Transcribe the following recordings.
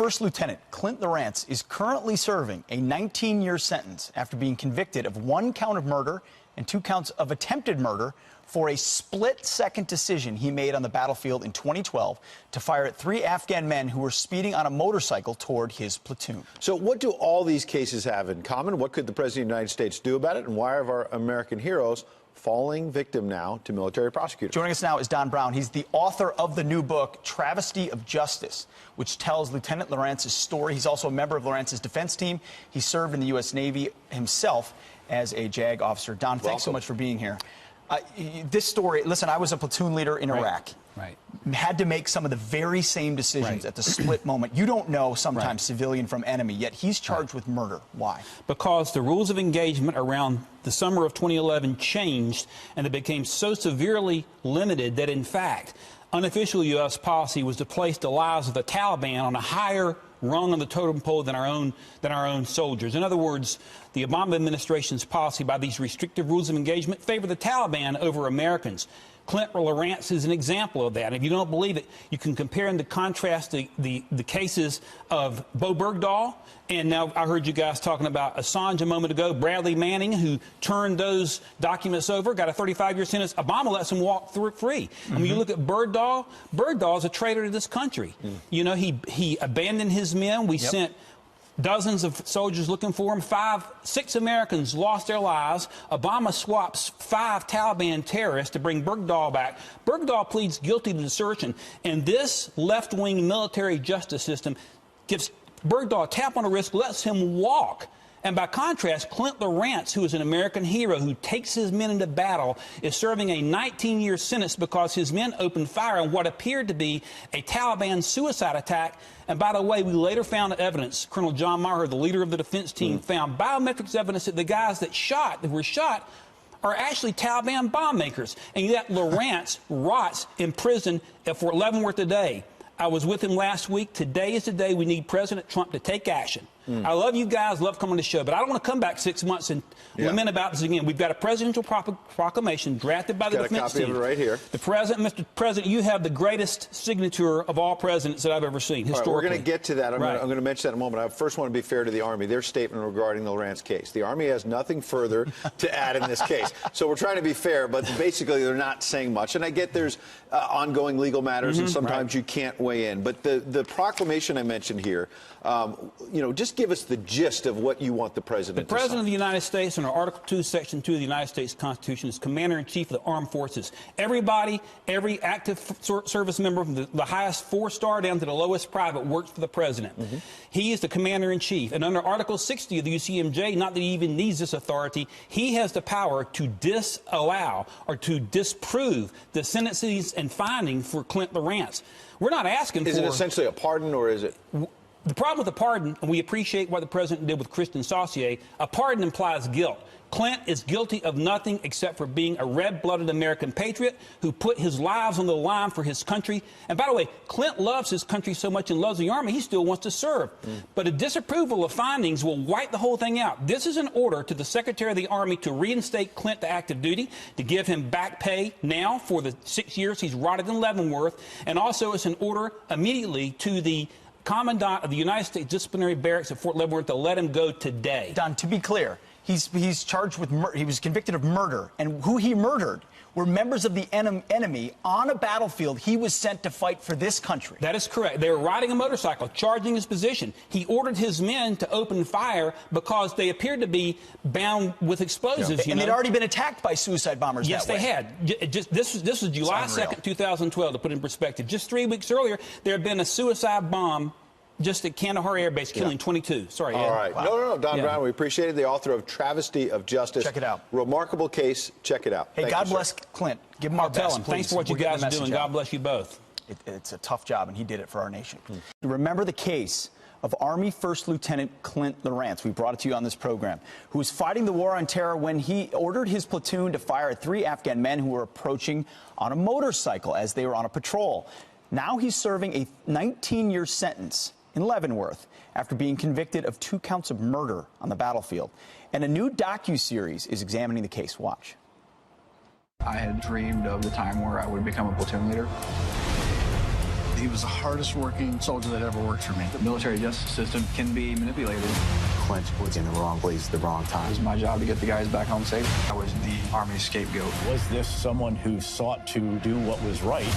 First Lieutenant Clint Lorance is currently serving a 19-year sentence after being convicted of 1 count of murder and 2 counts of attempted murder for a split-second decision he made on the battlefield in 2012 to fire at 3 Afghan men who were speeding on a motorcycle toward his platoon. So what do all these cases have in common? What could the President of the United States do about it? And why are our American heroes falling victim now to military prosecutors? Joining us now is Don Brown. He's the author of the new book, Travesty of Justice, which tells Lieutenant Lorance's story. He's also a member of Lorance's defense team. He served in the U.S. Navy himself as a JAG officer. Don, thanks so much for being here. This story, listen, I was a platoon leader in Iraq. Right. Had to make some of the very same decisions at the split moment. You don't know sometimes civilian from enemy, yet he's charged with murder. Why? Because the rules of engagement around the summer of 2011 changed, and they became so severely limited that, in fact, unofficial U.S. policy was to place the lives of the Taliban on a higher rung on the totem pole than our own soldiers. In other words, the Obama administration's policy by these restrictive rules of engagement favor the Taliban over Americans. Clint Lorance is an example of that. And if you don't believe it, you can compare and contrast the cases of Bo Bergdahl, and now I heard you guys talking about Assange a moment ago, Bradley Manning, who turned those documents over, got a 35-year sentence. Obama lets him walk through it free. And when you look at Bergdahl is a traitor to this country. You know, he abandoned his men. We sent dozens of soldiers looking for him. 6 Americans lost their lives. Obama swaps 5 Taliban terrorists to bring Bergdahl back. Bergdahl pleads guilty to desertion, and this left-wing military justice system gives Bergdahl a tap on the wrist, lets him walk. And by contrast, Clint Lorance, who is an American hero who takes his men into battle, is serving a 19-year sentence because his men opened fire on what appeared to be a Taliban suicide attack. And by the way, we later found evidence. Colonel John Maher, the leader of the defense team, found biometrics evidence that the guys that were shot, are actually Taliban bomb makers. And yet Lorance rots in prison at Fort Leavenworth today. I was with him last week. Today is the day we need President Trump to take action. I love you guys, love coming to the show, but I don't want to come back 6 months and lament about this again. We've got a presidential proclamation drafted by the defense team. Got a copy of it right here. The president, Mr. President, you have the greatest signature of all presidents that I've ever seen, historically. All right, we're going to get to that. I'm going to mention that in a moment. I first want to be fair to the Army. Their statement regarding the Lorance case. The Army has nothing further to add in this case. So we're trying to be fair, but basically they're not saying much. And I get there's ongoing legal matters, and sometimes you can't weigh in. But the proclamation I mentioned here, you know, just give us the gist of what you want the president to sign. The President of the United States, under Article 2, Section 2 of the United States Constitution, is Commander-in-Chief of the Armed Forces. Everybody, every active service member from the highest 4-star down to the lowest private works for the President. He is the Commander-in-Chief. And under Article 60 of the UCMJ, not that he even needs this authority, he has the power to disallow or to disprove the sentences and findings for Clint Lorance. We're not asking for... Is it essentially a pardon, or is it... The problem with the pardon, and we appreciate what the president did with Christian Saucier, a pardon implies guilt. Clint is guilty of nothing except for being a red-blooded American patriot who put his lives on the line for his country. And by the way, Clint loves his country so much and loves the Army, he still wants to serve. But a disapproval of findings will wipe the whole thing out. This is an order to the Secretary of the Army to reinstate Clint to active duty, to give him back pay now for the 6 years he's rotted in Leavenworth. And also it's an order immediately to the Commandant of the United States Disciplinary Barracks at Fort Leavenworth to let him go today. Don, to be clear, he's charged with murder. He was convicted of murder, and who he murdered were members of the enemy on a battlefield he was sent to fight for this country. That is correct. They were riding a motorcycle, charging his position. He ordered his men to open fire because they appeared to be bound with explosives. And they'd already been attacked by suicide bombers. Yes, they had. This was July 2nd, 2012, to put it in perspective. Just 3 weeks earlier, there had been a suicide bomb just at Kandahar Air Base, killing 22. Sorry, Ed. All right. Wow. No, Don Brown, we appreciate it. The author of Travesty of Justice. Check it out. Remarkable case. Check it out. Hey, Thank God you, bless Clint. Give him our best, Tell him. please. Thanks for what you guys are doing. God bless you both. It's a tough job, and he did it for our nation. Remember the case of Army First Lieutenant Clint Lorance. We brought it to you on this program, who was fighting the war on terror when he ordered his platoon to fire at 3 Afghan men who were approaching on a motorcycle as they were on a patrol. Now he's serving a 19-year sentence in Leavenworth after being convicted of 2 counts of murder on the battlefield. And a new docuseries is examining the case. Watch. I had dreamed of the time where I would become a platoon leader. He was the hardest working soldier that ever worked for me. The military justice system can be manipulated. Clint was in the wrong place at the wrong time. It was my job to get the guys back home safe. I was the Army's scapegoat. Was this someone who sought to do what was right,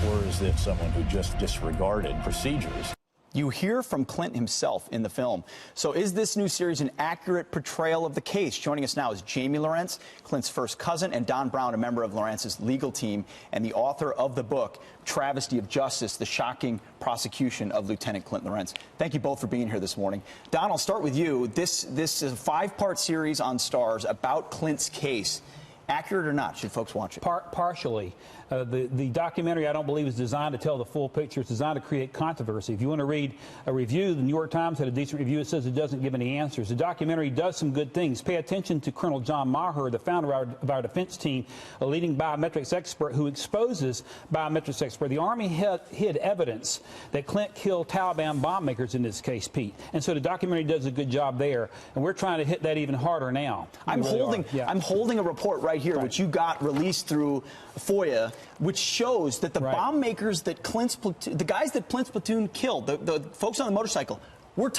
or is it someone who just disregarded procedures? You hear from Clint himself in the film. So is this new series an accurate portrayal of the case? Joining us now is Jamie Lorance, Clint's first cousin, and Don Brown, a member of Lorance's legal team and the author of the book, Travesty of Justice, The Shocking Prosecution of Lieutenant Clint Lorance. Thank you both for being here this morning. Don, I'll start with you. This is a 5-part series on Starz about Clint's case. Accurate or not? Should folks watch it? Partially. The documentary, I don't believe, is designed to tell the full picture. It's designed to create controversy. If you want to read a review, the New York Times had a decent review. It says it doesn't give any answers. The documentary does some good things. Pay attention to Colonel John Maher, the founder of our defense team, a leading biometrics expert who exposes biometrics expert. The Army hid evidence that Clint killed Taliban bomb makers in this case, Pete. And so the documentary does a good job there. And we're trying to hit that even harder now. I'm holding a report right here, which you got released through FOIA, which shows that the bomb makers that the guys that Clint's platoon killed, the folks on the motorcycle, were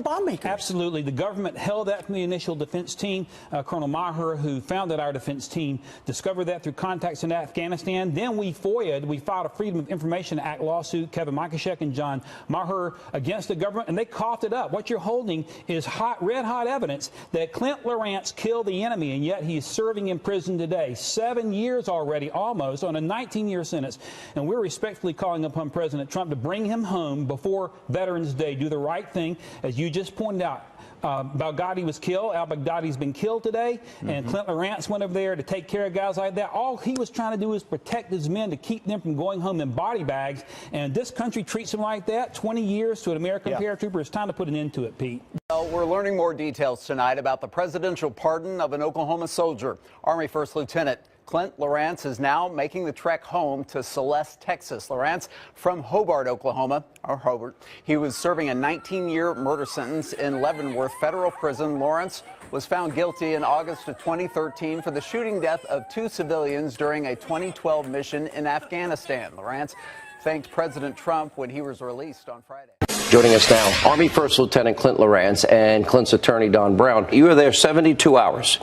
bomb makers. Absolutely. The government held that from the initial defense team. Colonel Maher, who founded our defense team, discovered that through contacts in Afghanistan. Then we filed a Freedom of Information Act lawsuit, Kevin Mikashek and John Maher, against the government, and they coughed it up. What you're holding is red-hot evidence that Clint Lorance killed the enemy, and yet he's serving in prison today. 7 years already, almost, on a 19-year sentence. And we're respectfully calling upon President Trump to bring him home before Veterans Day. Do the right thing. As you just pointed out, Baghdadi was killed. Al-Baghdadi's been killed today, and Clint Lorance went over there to take care of guys like that. All he was trying to do is protect his men, to keep them from going home in body bags. And this country treats them like that. 20 years to an American paratrooper. It's time to put an end to it, Pete. Well, we're learning more details tonight about the presidential pardon of an Oklahoma soldier. Army First Lieutenant Clint Lorance is now making the trek home to Celeste, Texas. Lorance from Hobart, Oklahoma, or Hobart. He was serving a 19-year murder sentence in Leavenworth Federal Prison. Lorance was found guilty in August of 2013 for the shooting death of 2 civilians during a 2012 mission in Afghanistan. Lorance thanked President Trump when he was released on Friday. Joining us now, Army First Lieutenant Clint Lorance and Clint's attorney, Don Brown. You were there 72 hours.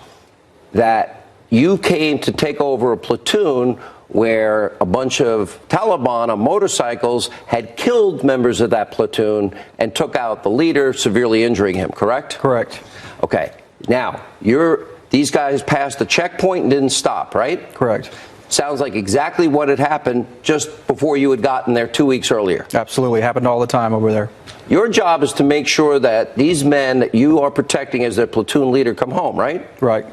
That you came to take over a platoon where a bunch of Taliban on motorcycles had killed members of that platoon and took out the leader, severely injuring him, correct? Correct. Okay. Now, these guys passed the checkpoint and didn't stop, right? Correct. Sounds like exactly what had happened just before you had gotten there 2 weeks earlier. Absolutely. Happened all the time over there. Your job is to make sure that these men that you are protecting as their platoon leader come home, right? Right.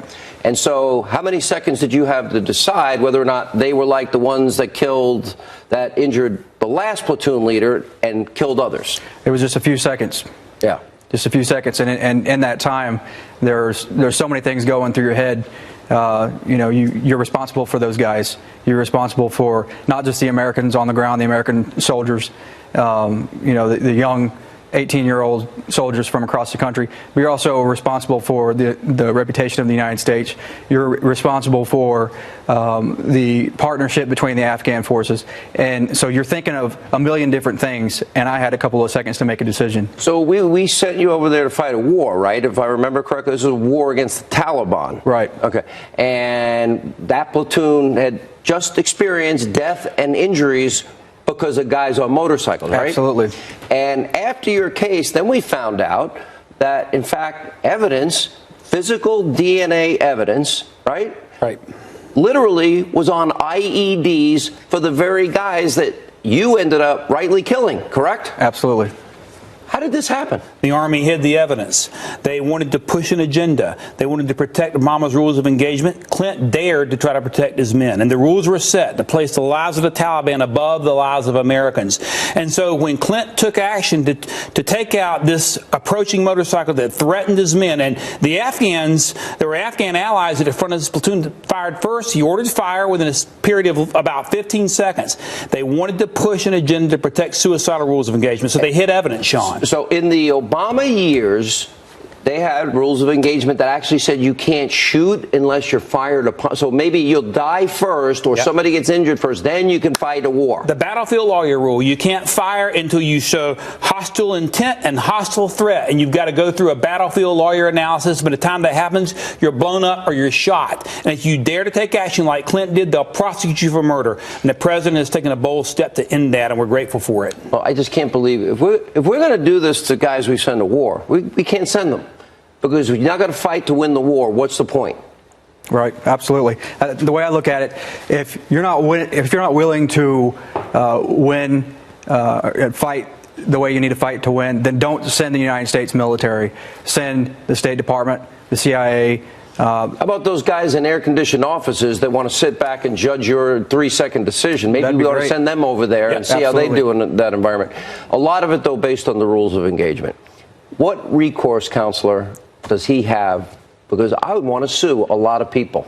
And so how many seconds did you have to decide whether or not they were like the ones that injured the last platoon leader and killed others? It was just a few seconds. Yeah. Just a few seconds. And in that time, there's so many things going through your head. You're responsible for those guys. You're responsible for not just the Americans on the ground, the American soldiers, the young 18-year-old soldiers from across the country. But you're also responsible for the reputation of the United States. You're responsible for the partnership between the Afghan forces. And so you're thinking of a million different things, and I had a couple of seconds to make a decision. So we sent you over there to fight a war, right? If I remember correctly, this is a war against the Taliban. Right. Okay. And that platoon had just experienced death and injuries because of guys on motorcycles, right? Absolutely. And after your case, then we found out that, in fact, physical DNA evidence, right? Right. Literally was on IEDs for the very guys that you ended up rightly killing, correct? Absolutely. How did this happen? The Army hid the evidence. They wanted to push an agenda. They wanted to protect Obama's rules of engagement. Clint dared to try to protect his men. And the rules were set to place the lives of the Taliban above the lives of Americans. And so when Clint took action to take out this approaching motorcycle that threatened his men, and there were Afghan allies at the front of this platoon that fired first. He ordered fire within a period of about 15 seconds. They wanted to push an agenda to protect suicidal rules of engagement. So they hid evidence, Sean. So in the Obama years, they had rules of engagement that actually said you can't shoot unless you're fired upon. So maybe you'll die first or somebody gets injured first, then you can fight a war. The battlefield lawyer rule, you can't fire until you show hostile intent and hostile threat. And you've got to go through a battlefield lawyer analysis. By the time that happens, you're blown up or you're shot. And if you dare to take action like Clint did, they'll prosecute you for murder. And the president has taken a bold step to end that, and we're grateful for it. Well, I just can't believe it. If we're going to do this to guys we send to war, we can't send them. Because you're not going to fight to win the war. What's the point? Right, absolutely. The way I look at it, if you're not willing to fight the way you need to fight to win, then don't send the United States military. Send the State Department, the CIA. How about those guys in air-conditioned offices that want to sit back and judge your 3-second decision? Maybe we ought to send them over there and see how they do in that environment. A lot of it, though, based on the rules of engagement. What recourse, Counselor, does he have? Because I would want to sue a lot of people.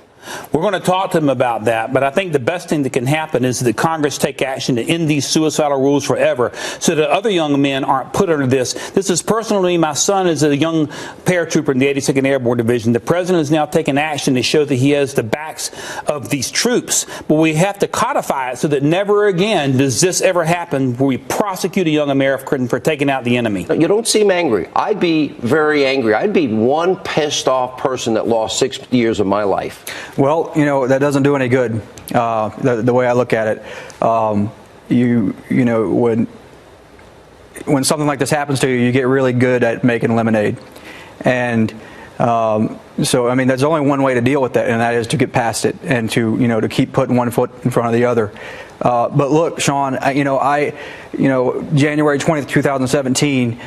We're going to talk to him about that, but I think the best thing that can happen is that Congress take action to end these suicidal rules forever so that other young men aren't put under this. This is personal to me. My son is a young paratrooper in the 82nd Airborne Division. The president has now taken action to show that he has the backs of these troops, but we have to codify it so that never again does this ever happen where we prosecute a young American for taking out the enemy. You don't seem angry. I'd be very angry. I'd be one pissed off person that lost 6 years of my life. Well, that doesn't do any good. The way I look at it, when something like this happens to you, you get really good at making lemonade, and so I mean, there's only one way to deal with that, and that is to get past it and to keep putting one foot in front of the other. But look, Sean, January 20th, 2017,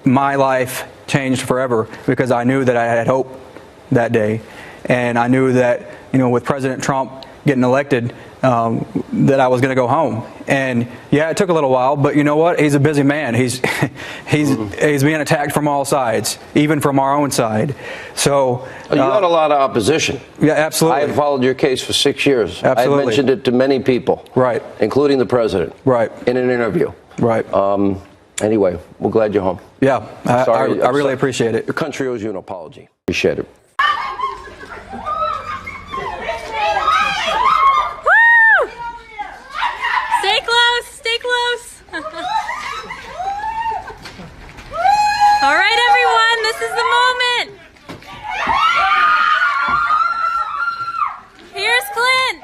my life changed forever because I knew that I had hope that day, and I knew that with President Trump getting elected, that I was going to go home. And yeah, it took a little while, but you know what? He's a busy man. He's being attacked from all sides, even from our own side. So you had a lot of opposition. Yeah, absolutely. I had followed your case for 6 years. Absolutely. I mentioned it to many people, right, including the president, right, in an interview, right. Anyway, we're glad you're home. Yeah, I really appreciate it. Your country owes you an apology. Appreciate it. Stay close, stay close. All right, everyone, this is the moment. Here's Clint.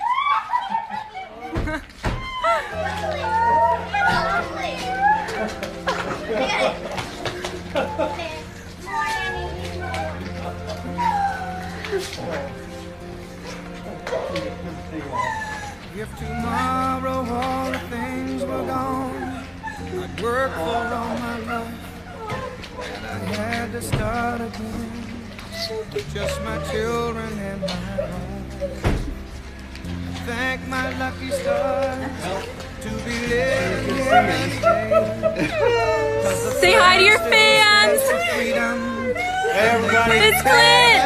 If tomorrow all the things were gone, I'd work for all my life, and I had to start again with just my children and my home. Thank my lucky stars to be living here every day. Say hi to your fans. It's Clint.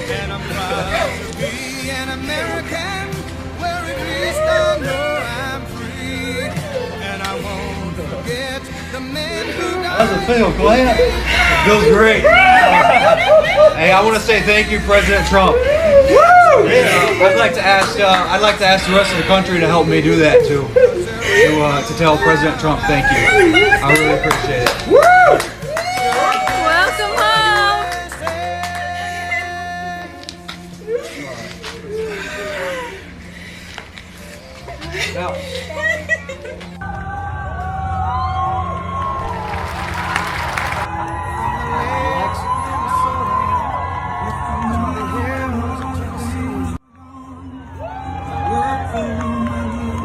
And I'm proud to be an American, where at least I know I'm free. And I won't forget the men who died. How's it feel, Clint? Feels great. Hey, I want to say thank you, President Trump. I'd like to ask the rest of the country to help me do that too. To tell President Trump thank you. I really appreciate it. Welcome home. Now.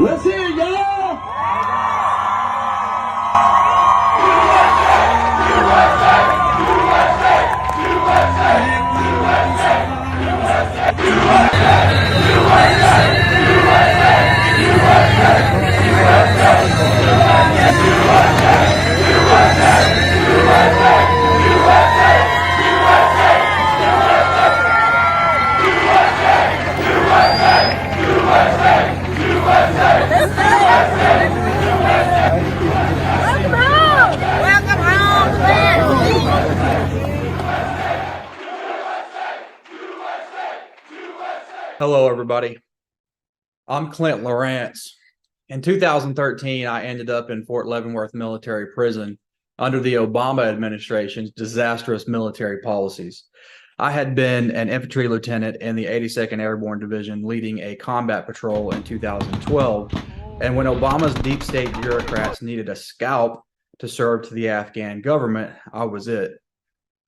Let's hear it, y'all! USA! everybody. I'm Clint Lorance. In 2013, I ended up in Fort Leavenworth Military Prison under the Obama administration's disastrous military policies. I had been an infantry lieutenant in the 82nd Airborne Division leading a combat patrol in 2012. And when Obama's deep state bureaucrats needed a scalp to serve to the Afghan government, I was it.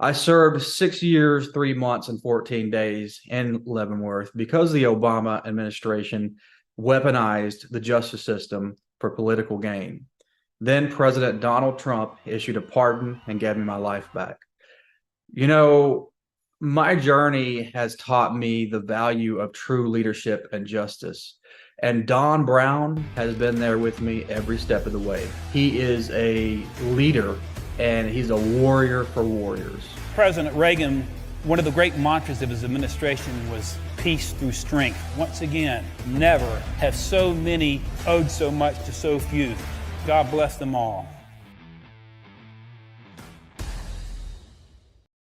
I served 6 years, 3 months, and 14 days in Leavenworth because the Obama administration weaponized the justice system for political gain. Then President Donald Trump issued a pardon and gave me my life back. You know, my journey has taught me the value of true leadership and justice. And Don Brown has been there with me every step of the way. He is a leader and he's a warrior for warriors. President Reagan, one of the great mantras of his administration was peace through strength. Once again, never have so many owed so much to so few. God bless them all.